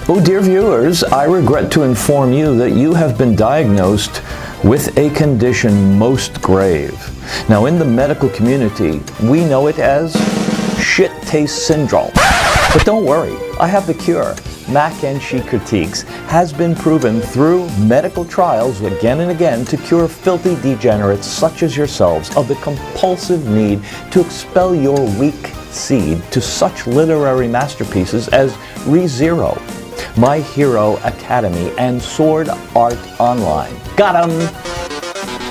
Oh dear viewers, I regret to inform you that you have been diagnosed with a condition most grave. Now in the medical community, we know it as shit taste syndrome. But don't worry, I have the cure. Mac and She Critiques has been proven through medical trials again and again to cure filthy degenerates such as yourselves of the compulsive need to expel your weak seed to such literary masterpieces as ReZero, My Hero Academy, and Sword Art Online. Got 'em!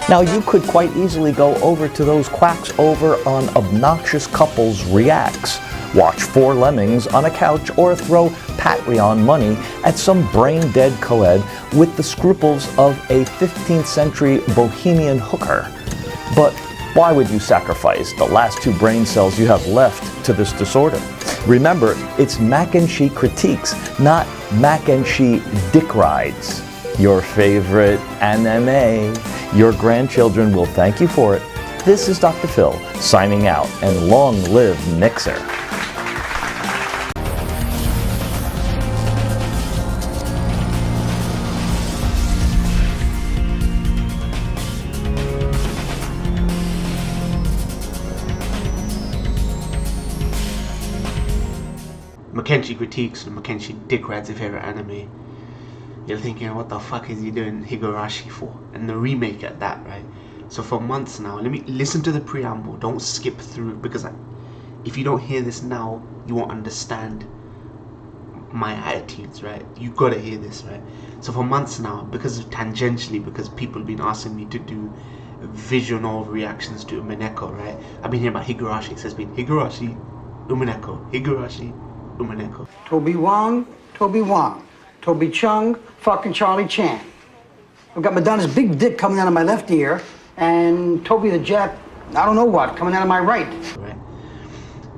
Now you could quite easily go over to those quacks over on Obnoxious Couples Reacts, watch 4 lemmings on a couch, or throw Patreon money at some brain-dead co-ed with the scruples of a 15th century bohemian hooker. But why would you sacrifice the last 2 brain cells you have left to this disorder? Remember, it's Mac and She Critiques, not Mac and She Dick Rides. Your favorite anime. Your grandchildren will thank you for it. This is Dr. Phil, signing out, and long live Mixer. Mackenzie Critiques and Mackenzie Dick Rides your favorite anime. You're thinking, what the fuck is he doing Higurashi for? And the remake at that, right? So for months now, let me listen to the preamble. Don't skip through, because if you don't hear this now, you won't understand my attitudes, right? You gotta hear this, right? So for months now, because people have been asking me to do visual novel reactions to Umineko, right? I've been hearing about Higurashi. So it's been Higurashi, Umineko, Higurashi, Umineko. Toby Wong, Toby Chung, fucking Charlie Chan. I've got Madonna's big dick coming out of my left ear, and Toby the Jap, I don't know what, coming out of my right. Right.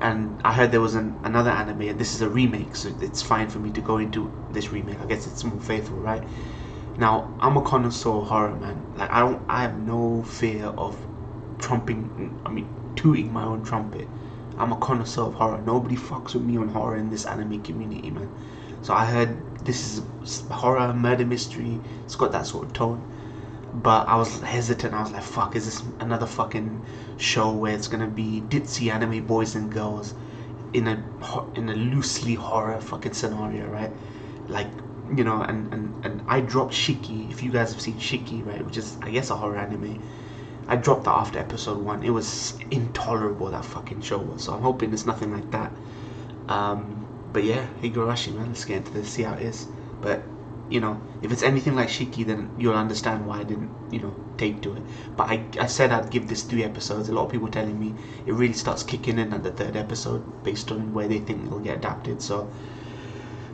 And I heard there was another anime, and this is a remake, so it's fine for me to go into this remake. I guess it's more faithful, right? Now, I'm a connoisseur of horror, man. Like, I have no fear of tooting my own trumpet. I'm a connoisseur of horror. Nobody fucks with me on horror in this anime community, man. So I heard this is horror, murder mystery. It's got that sort of tone. But I was hesitant. I was like, fuck, is this another fucking show where it's gonna be ditzy anime boys and girls in a loosely horror fucking scenario, right? Like, you know, and I dropped Shiki. If you guys have seen Shiki, right, which is, I guess, a horror anime, I dropped that after episode 1. It was intolerable, that fucking show was. So I'm hoping it's nothing like that. But yeah, Higurashi, man, let's get into this, see how it is. But, you know, if it's anything like Shiki, then you'll understand why I didn't, you know, take to it. But I said I'd give this 3 episodes. A lot of people telling me it really starts kicking in at the 3rd episode based on where they think it'll get adapted. So,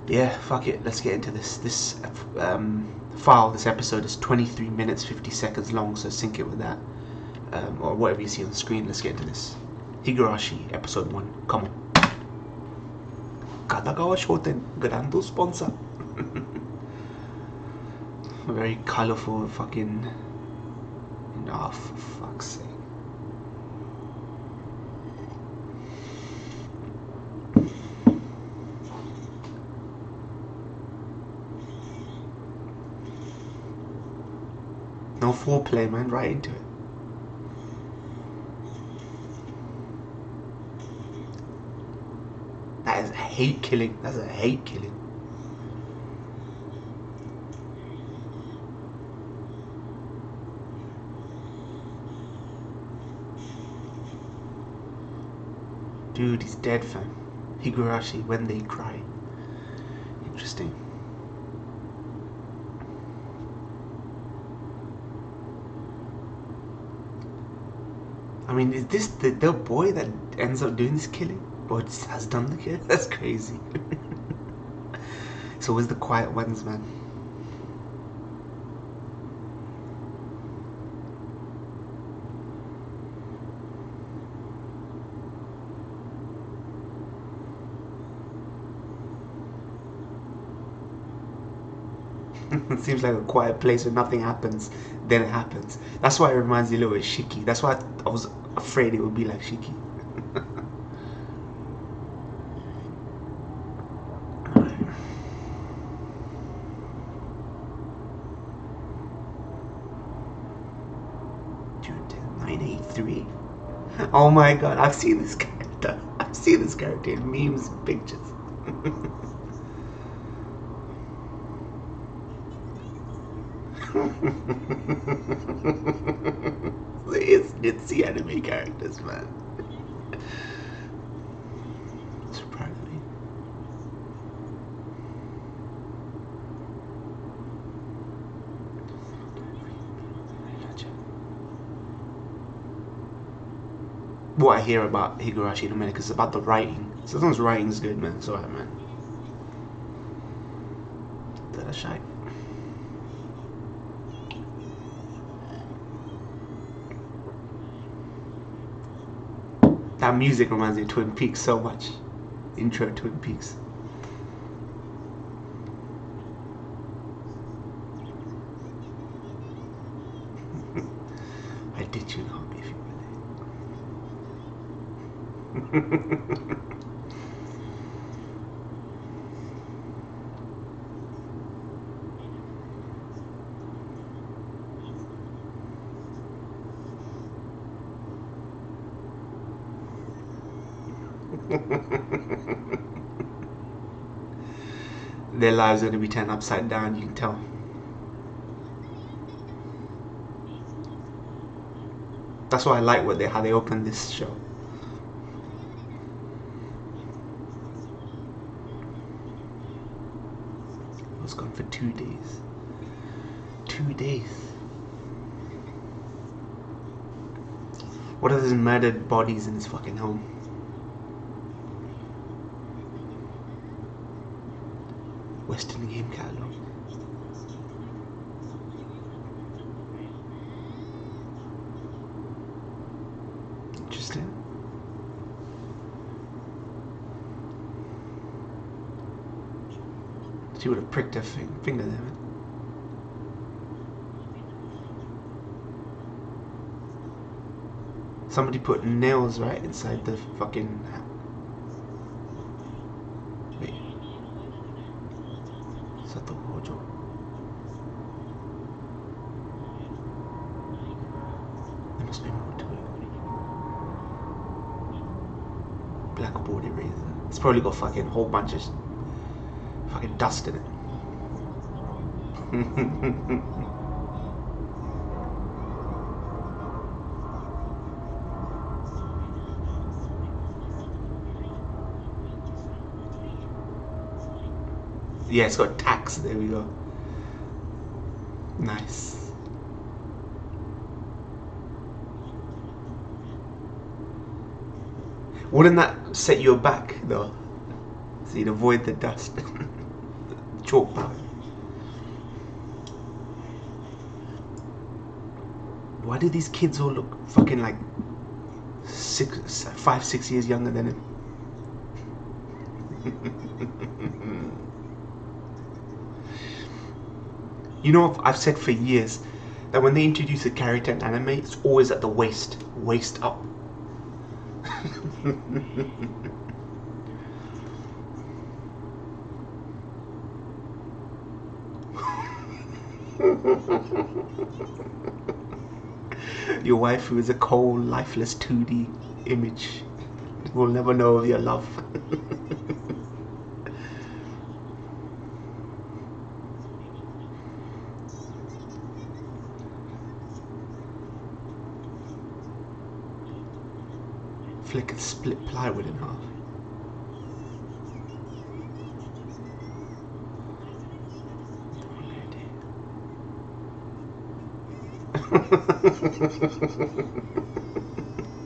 yeah, fuck it, let's get into this. This episode is 23 minutes 50 seconds long, so sync it with that. Or whatever you see on the screen. Let's get into this. Higurashi, episode 1. Come on. Kadagawa Shoten, Grando sponsor. A very colourful fucking... Oh, for fuck's sake. No foreplay, man, right into it. That is a hate killing. That's a hate killing. Dude, he's dead, fam. Higurashi, when they cry. Interesting. I mean, is this the boy that ends up doing this killing? Or just has done the kill? That's crazy. So where's the quiet ones, man? It seems like a quiet place where nothing happens, then it happens. That's why it reminds me a little bit of Shiki. That's why I was afraid it would be like Shiki. June 10th, 1983. Oh my god, I've seen this character. I've seen this character in memes and pictures. It's ditzy anime characters, man. So proud of me. What I hear about Higurashi in a minute, because it's about the writing. Sometimes writing's good, man. It's alright, man. That's shy. That music reminds me of Twin Peaks so much. Intro to Twin Peaks. I did you know if you relate. Their lives are going to be turned upside down, you can tell. That's why I like how they opened this show. I was gone for 2 days. 2 days. What are those murdered bodies in his fucking home? Western game catalog. Interesting. She would have pricked her finger there, man. Somebody put nails right inside the fucking. Wait. Is that the wardrobe? There must be more to it. Blackboard eraser. It's probably got fucking whole bunch of fucking dust in it. Yeah, it's got tacks. There we go. Nice. Wouldn't that set you back though? So you'd avoid the dust. Chalk powder. Why do these kids all look fucking like 5, 6 years younger than him? You know, I've said for years that when they introduce a character in anime, it's always at the waist up. Your wife, who is a cold, lifeless 2D image, will never know of your love. Flick and split plywood in half.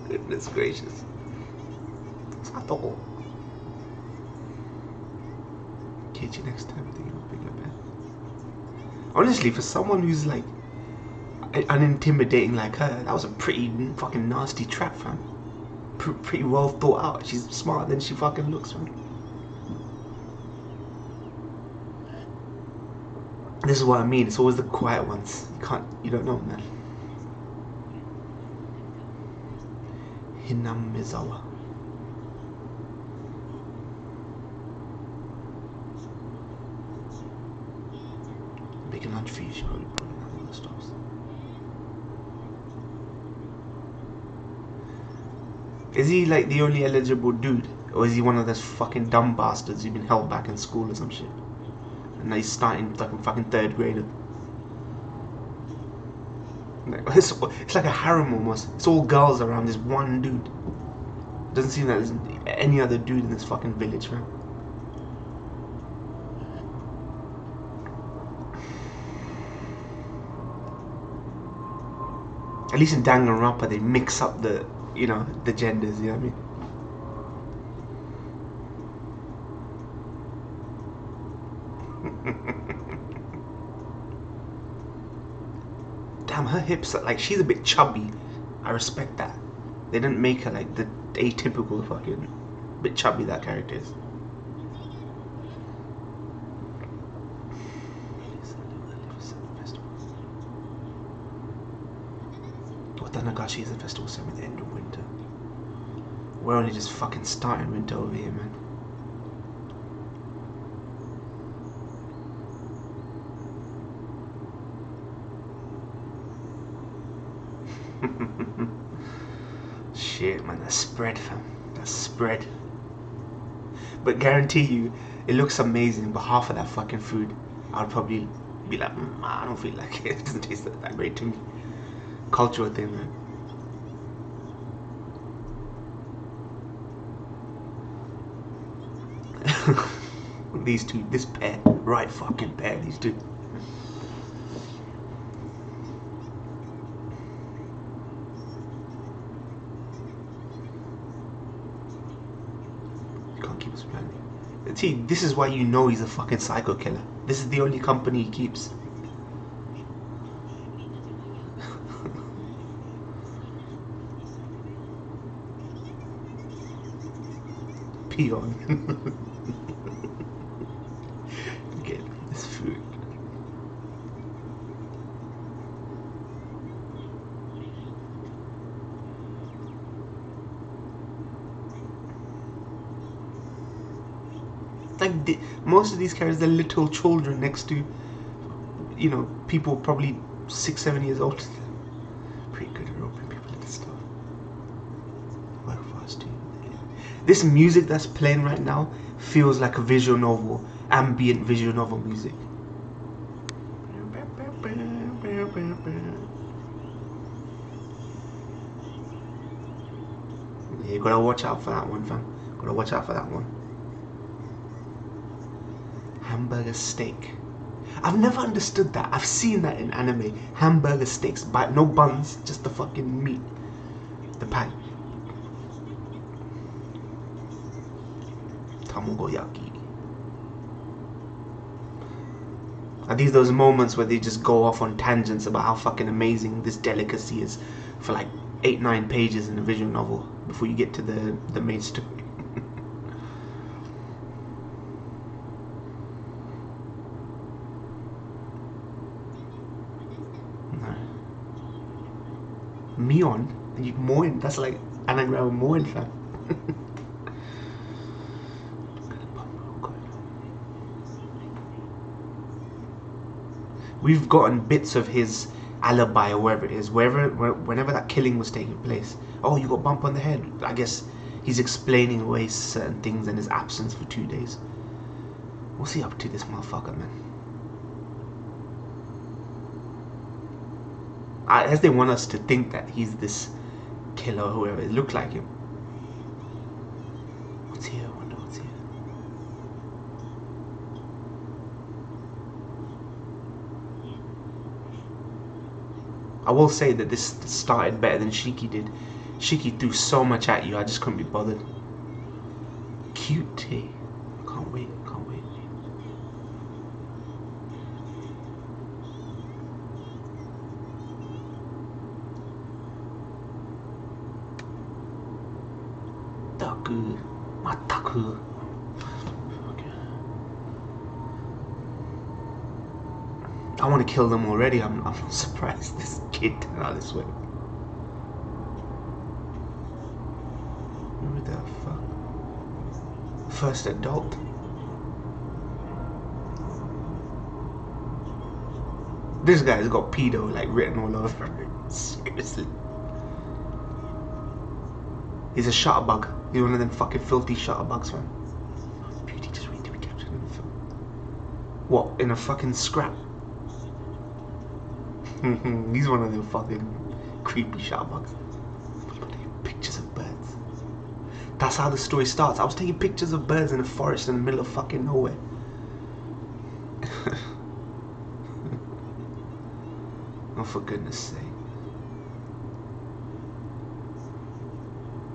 Goodness gracious. Sato. Catch you next time. Think of bigger bed. Honestly, for someone who's like unintimidating like her, that was a pretty fucking nasty trap, fam. Pretty well thought out. She's smarter than she fucking looks, man. This is what I mean. It's always the quiet ones. You don't know, man. Hinamizawa. Making lunch for you. She probably put in all the stops. Is he like the only eligible dude? Or is he one of those fucking dumb bastards who've been held back in school or some shit? And now he's starting like a fucking 3rd grader. It's like a harem almost. It's all girls around this one dude. Doesn't seem like there's any other dude in this fucking village, man. At least in Danganronpa they mix up the, you know, the genders, you know what I mean? Damn, her hips are like, she's a bit chubby. I respect that. They didn't make her like the atypical fucking bit chubby that character is. Nagashi is a festival set at the end of winter. We're only just fucking starting winter over here, man. Shit, man, that's spread, fam. That's spread. But guarantee you, it looks amazing, but half of that fucking food, I'd probably be like, I don't feel like it. It doesn't taste that great to me. Cultural thing, man. These two, this pair, right fucking pair, these two. You can't keep us planning. See, this is why you know he's a fucking psycho killer. This is the only company he keeps. Peon. Get this food. Like most of these characters, they're little children next to, you know, people probably 6-7 years old. Pretty good at roping people into stuff. Work fast too. This music that's playing right now feels like a visual novel, ambient visual novel music. Yeah, you gotta watch out for that one, fam. Gotta watch out for that one. Hamburger steak. I've never understood that. I've seen that in anime. Hamburger steaks, but no buns, just the fucking meat. The pie. Tamagoyaki. Are these those moments where they just go off on tangents about how fucking amazing this delicacy is for like 8-9 pages in a visual novel before you get to the main story? Mion? You moin? That's like anagram of moin, fam. We've gotten bits of his alibi or wherever it is, whenever that killing was taking place. Oh, you got bump on the head. I guess he's explaining away certain things in his absence for 2 days. What's he up to, this motherfucker, man? As they want us to think that he's this killer or whoever, it looked like him. What's here? I wonder what's here. I will say that this started better than Shiki did. Shiki threw so much at you, I just couldn't be bothered. Cute tea. Can't wait, can't wait. Taku. Mataku. I want to kill them already. I'm not surprised this kid turned out this way. Who the fuck? First adult. This guy's got pedo like written all over him. Seriously. He's a shutterbug. He's one of them fucking filthy shutterbugs, man. Beauty just waiting to be captured in the film. What, in a fucking scrap? He's one of them fucking creepy shutterbugs. People taking pictures of birds. That's how the story starts. I was taking pictures of birds in a forest in the middle of fucking nowhere. Oh, for goodness sake.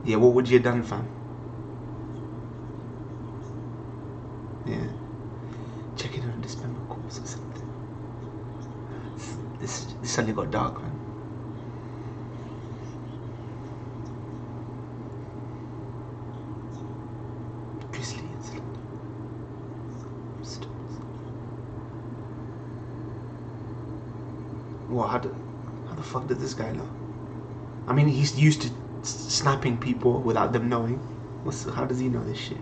Yeah, what would you have done, fam? Yeah. Check it out in Dismember Corpse or something. This suddenly got dark, man. Grisly incident. What? How the fuck did this guy know? I mean, he's used to snapping people without them knowing. How does he know this shit?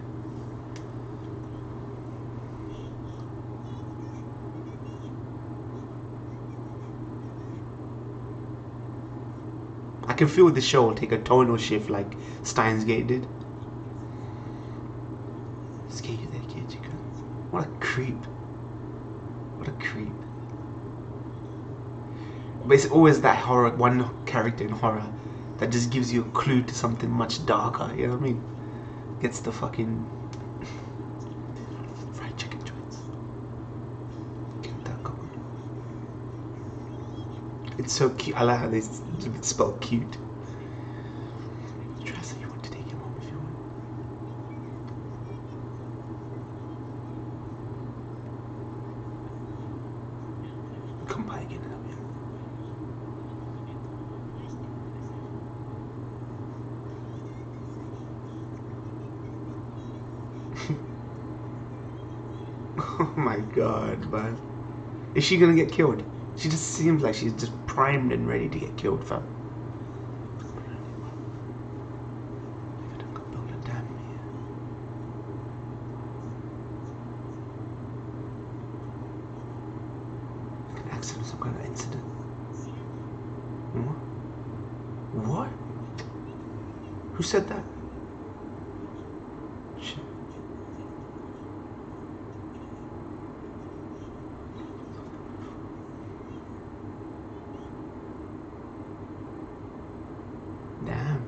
I can feel the show will take a tonal shift like Steins Gate did. Scare you there, kid, you go. What a creep. What a creep. But it's always that horror, one character in horror that just gives you a clue to something much darker, you know what I mean? Gets the fucking fried chicken joints. Get that going. It's so cute. I like how they spell cute. Trust that you want to take him home if you want. Come by again and help you. Oh my god, man. Is she gonna get killed? She just seems like she's just primed and ready to get killed, fam. If I don't go build a dam here. Like an accident, some kind of incident. What? Who said that? Shit. Damn.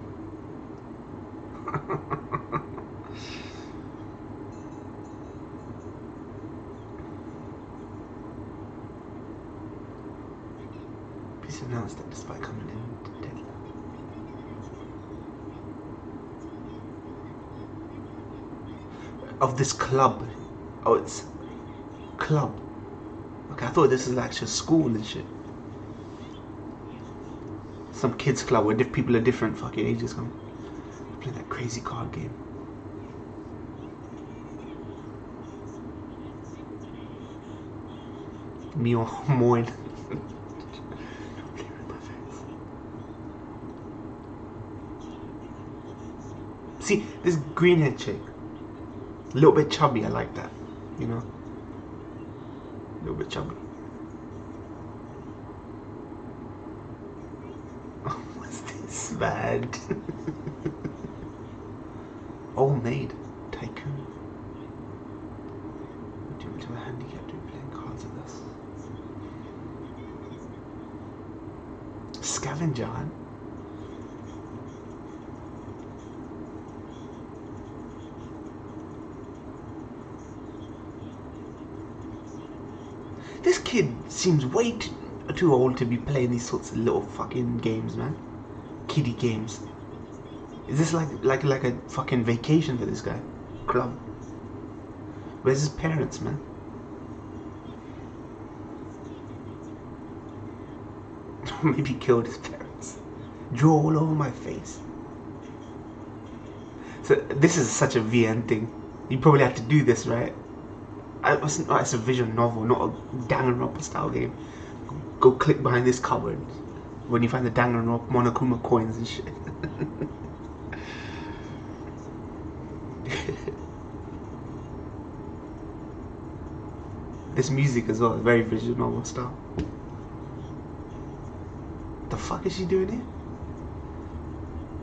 Please announce that despite coming in dead. Of this club. Oh, it's club. Okay, I thought this was actually school and shit. Some kids club where people of different fucking ages come play that crazy card game. Me or moin. See, this greenhead chick, a little bit chubby, I like that, you know? A little bit chubby. Bad. Old maid tycoon. Due to a handicap to playing cards with us. Scavenger hunt. This kid seems way too old to be playing these sorts of little fucking games, man. Kiddie games. Is this like a fucking vacation for this guy? Club. Where's his parents, man? Maybe killed his parents. Draw all over my face. So this is such a VN thing. You probably had to do this, right? It's a visual novel, not a Danganronpa style game. Go click behind this cupboard when you find the Danganronpa Monokuma coins and shit. This music as well, very visual novel style. The fuck is she doing here?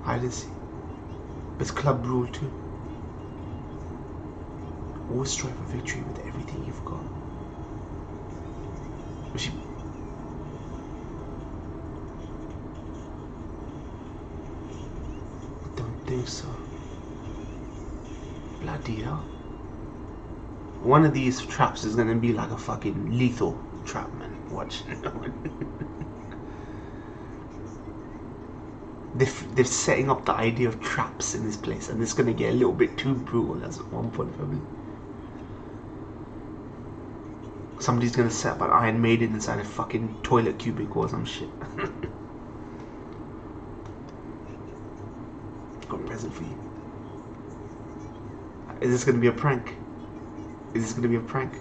Hide and seek. It's club rule too. Always strive for victory with everything you've got. She... I don't think so. Bloody hell. One of these traps is gonna be like a fucking lethal trap, man. Watch. They're setting up the idea of traps in this place, and it's gonna get a little bit too brutal at one point for me. Somebody's gonna set up an Iron Maiden inside a fucking toilet cubicle or some shit. Got a present for you. Is this gonna be a prank? Is this gonna be a prank?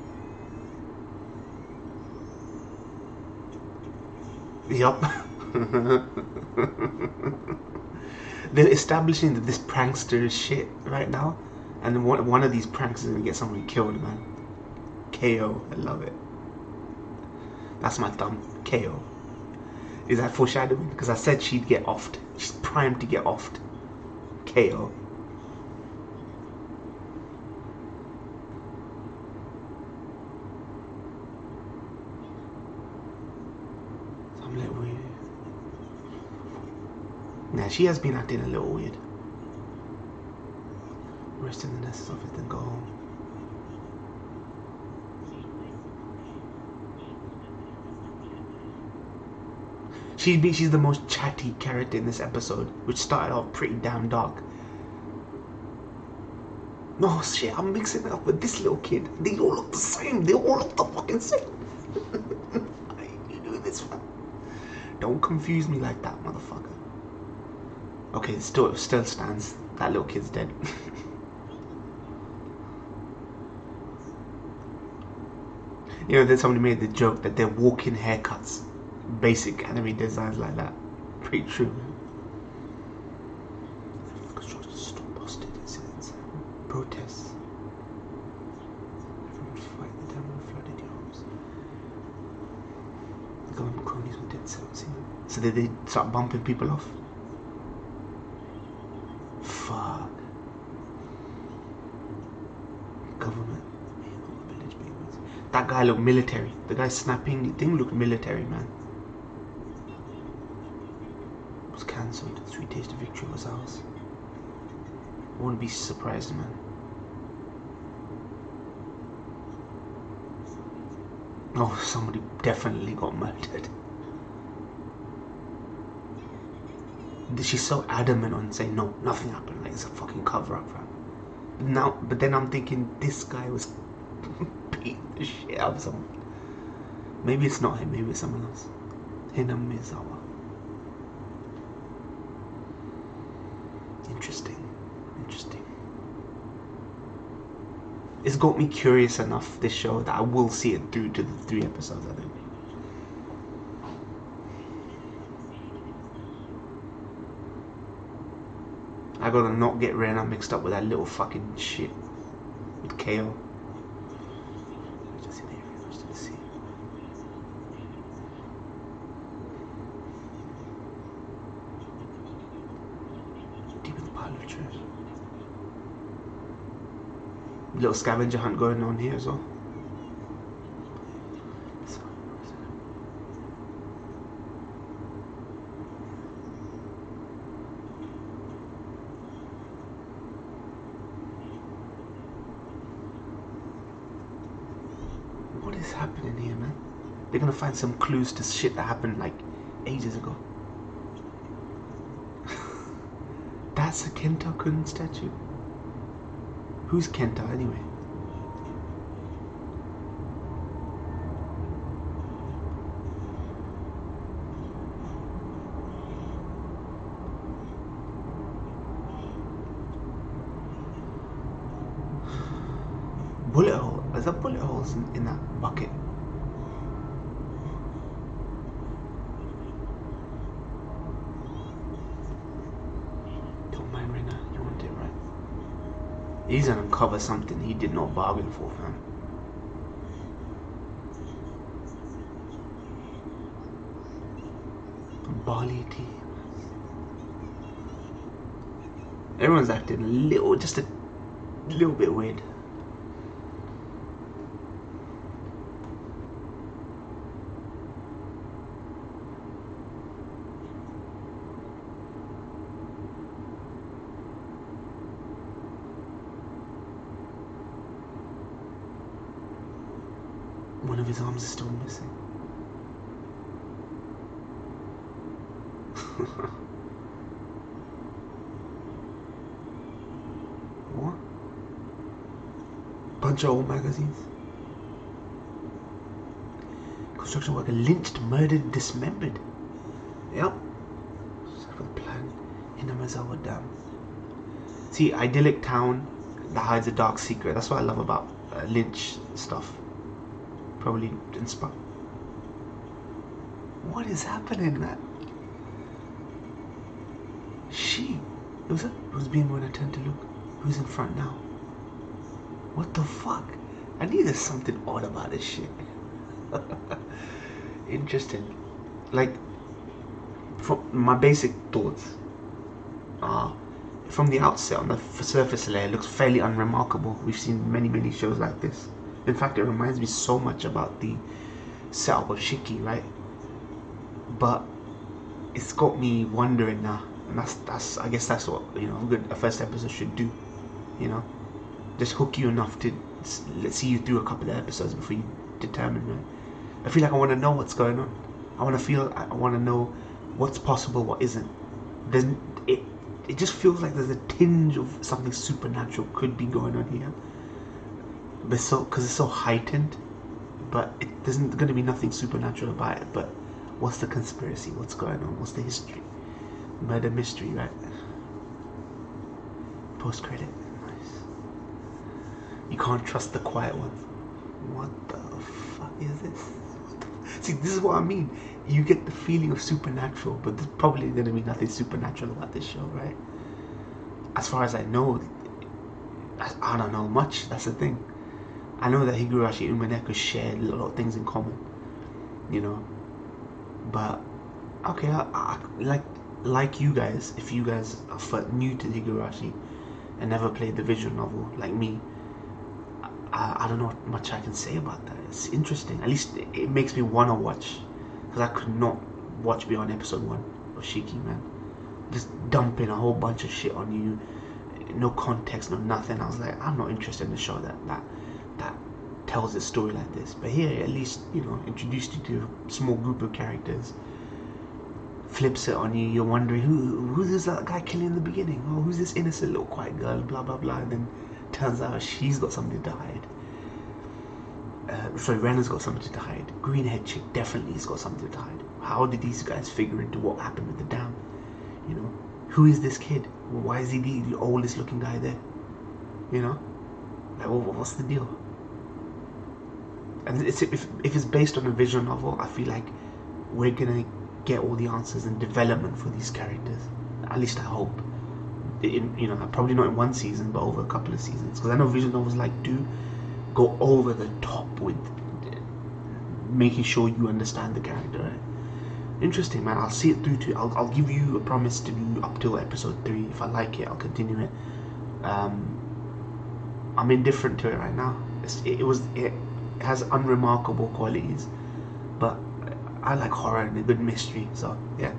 Yup. They're establishing that this prankster is shit right now, and then one of these pranks is gonna get somebody killed, man. KO. I love it. That's my thumb. KO. Is that foreshadowing? Because I said she'd get offed. She's primed to get offed. KO. I'm like weird. Nah, she has been acting a little weird. Rest in the nest of it, then go home. She's the most chatty character in this episode, which started off pretty damn dark. No shit, I'm mixing it up with this little kid. They all look the same. They all look the fucking same. Why you do this, man? Don't confuse me like that, motherfucker. Okay, it still stands. That little kid's dead. You know, then somebody made the joke that they're walking haircuts. Basic anime designs like that. Pretty true. Busted incidents. Protests. Everyone fight the dam and flooded your homes. The government cronies were dead cells. So did they start bumping people off? Fuck. Government. That guy looked military. The guy snapping the thing looked military, man. Was cancelled. 3 days to victory was ours. I wouldn't be surprised, man. Oh, somebody definitely got murdered. She's so adamant on saying no, nothing happened. Like it's a fucking cover up, fam. But then I'm thinking this guy was beating the shit out of someone. Maybe it's not him. Maybe it's someone else. Hinamizawa. Interesting. It's got me curious enough, this show, that I will see it through to the 3 episodes, I think. I gotta not get Rena mixed up with that little fucking shit with KO. Little scavenger hunt going on here as well. What is happening here, man? They're gonna find some clues to shit that happened like ages ago. That's a Kenta-kun statue. Who's Kenta anyway? Bullet hole. Is there bullet holes in that bucket? Don't mind Rena, you want it, right? He's gonna uncover something he did not bargain for, fam. Barley tea. Everyone's acting just a little bit weird. One of his arms is still missing. What? Bunch of old magazines. Construction worker lynched, murdered, dismembered. Yep. Set with a plan in the Mazawa Dam. See, idyllic town that hides a dark secret. That's what I love about Lynch stuff. Probably inspired. What is happening, man? It was being when I turned to look. Who's in front now? What the fuck? I knew there's something odd about this shit. Interesting. Like, from my basic thoughts are, from the outset, on the surface layer, it looks fairly unremarkable. We've seen many shows like this. In fact, it reminds me so much about the setup of Shiki, right? But it's got me wondering now, and that's I guess that's what, you know, a first episode should do. You know, just hook you enough to see you through a couple of episodes before you determine, right? I feel like I want to know what's going on. I want to know what's possible, what isn't. It just feels like there's a tinge of something supernatural could be going on here. But because it's so heightened, but there's going to be nothing supernatural about it. But what's the conspiracy? What's going on? What's the history? Murder mystery, right? Post credit, nice. You can't trust the quiet ones. What the fuck is this? See, this is what I mean. You get the feeling of supernatural, but there's probably going to be nothing supernatural about this show, right? As far as I know, I don't know much. That's the thing. I know that Higurashi and Naku share a lot of things in common, you know. But okay, I like you guys. If you guys are new to Higurashi and never played the visual novel like me, I don't know much I can say about that. It's interesting. At least it makes me want to watch, because I could not watch beyond episode 1 of Shiki, man. Just dumping a whole bunch of shit on you, no context, no nothing. I was like, I'm not interested in a show that tells a story like this. But here, at least, you know, introduced you to a small group of characters, flips it on you. You're wondering who's that guy killing in the beginning? Oh, who's this innocent little quiet girl? Blah blah blah. And then turns out she's got something to hide. Rena's got something to hide. Greenhead chick definitely has got something to hide. How did these guys figure into what happened with the dam? You know, who is this kid? Why is he the oldest looking guy there? You know, like, what's the deal? And if it's based on a visual novel, I feel like we're gonna get all the answers and development for these characters. At least I hope. You know, probably not in one season, but over a couple of seasons. Because I know visual novels do go over the top with making sure you understand the character. Right? Interesting, man. I'll see it through to. I'll give you a promise to do up till episode 3. If I like it, I'll continue it. I'm indifferent to it right now. It has unremarkable qualities, but I like horror and a good mystery. So yeah,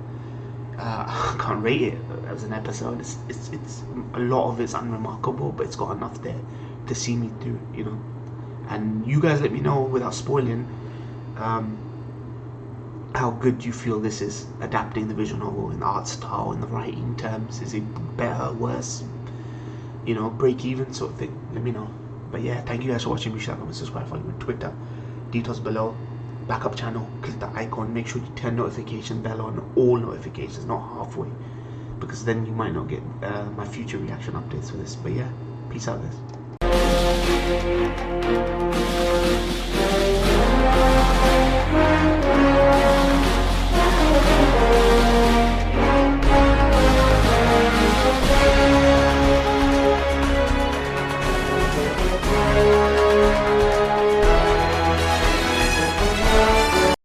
I can't rate it as an episode. It's a lot of it's unremarkable, but it's got enough there to see me through. You know, and you guys let me know without spoiling. How good you feel this is adapting the visual novel in the art style, in the writing terms. Is it better, worse, you know, break even sort of thing? Let me know. But yeah, thank you guys for watching. Be sure to comment, subscribe, follow me on Twitter. Details below. Backup channel, click the icon. Make sure you turn notification bell on, all notifications, not halfway, because then you might not get my future reaction updates for this. But yeah, peace out guys.